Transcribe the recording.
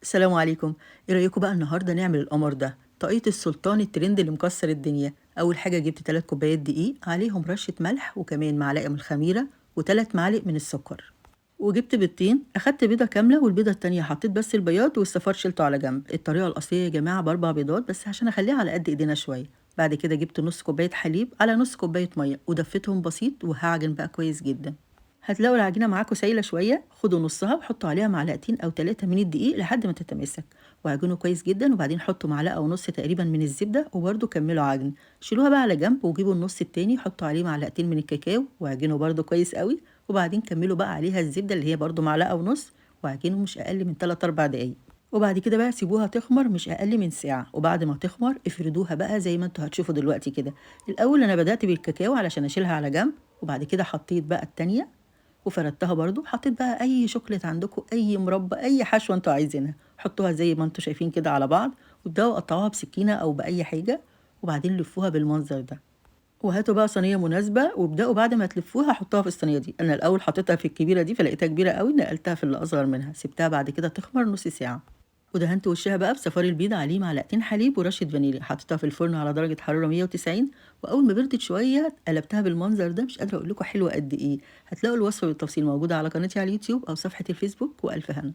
السلام عليكم. ايه رأيكم بقى النهارده نعمل القمر ده؟ طاقية السلطان الترند اللي مكسر الدنيا. اول حاجة جبت 3 كوبايات دقيق عليهم رشة ملح وكمان معلقة من الخميرة و3 معالق من السكر. وجبت بيضتين، اخدت بيضة كاملة والبيضة التانية حطيت بس البياض والصفار شلته على جنب. الطريقة الأصلية يا جماعة ب4 بيضات بس عشان اخليها على قد ايدينا شوية. بعد كده جبت نص كوباية حليب على نص كوباية مية ودفيتهم بسيط وهعجن بقى كويس جدا. هتلاقوا العجينة معاكم سايلة شوية، خدوا نصها وحطوا عليها معلقتين أو 3 من الدقيق لحد ما تتماسك، وعجنوا كويس جدا. وبعدين حطوا معلقة ونص تقريبا من الزبدة وبرده كملوا عجن. شيلوها بقى على جنب وجيبوا النص التاني حطوا عليه معلقتين من الكاكاو وعجنوا برده كويس قوي. وبعدين كملوا بقى عليها الزبدة اللي هي برده معلقة ونص، وعجنوا مش أقل من 3 4 دقايق. وبعد كده بقى سيبوها تخمر مش أقل من ساعة، وبعد ما تخمر افردوها بقى زي ما انتوا هتشوفوا دلوقتي كده. الأول أنا بدأت بالكاكاو علشان أشيلها على جنب، وبعد كده حطيت بقى التانية وفردتها برضو. حطيت بقى اي شوكليت عندكم، اي مربى، اي حشوه انتوا عايزينها حطوها زي ما انتوا شايفين كده على بعض، وابداوا قطعوها بسكينه او باي حاجه، وبعدين لفوها بالمنظر ده. وهاتوا بقى صينيه مناسبه وابداوا بعد ما تلفوها حطوها في الصينيه دي. انا الاول حطيتها في الكبيره دي فلقيتها كبيره قوي، نقلتها في اللي اصغر منها، سبتها بعد كده تخمر نص ساعه. ودهنت وشها بقى بصفار البيض عليه معلقتين حليب ورشه فانيليا. حطيتها في الفرن على درجه حراره 190، واول ما بردت شويه قلبتها بالمنظر ده. مش قادره اقول لكم حلوه قد ايه. هتلاقوا الوصفه بالتفصيل موجوده على قناتي على اليوتيوب او صفحه الفيسبوك، والف هنا.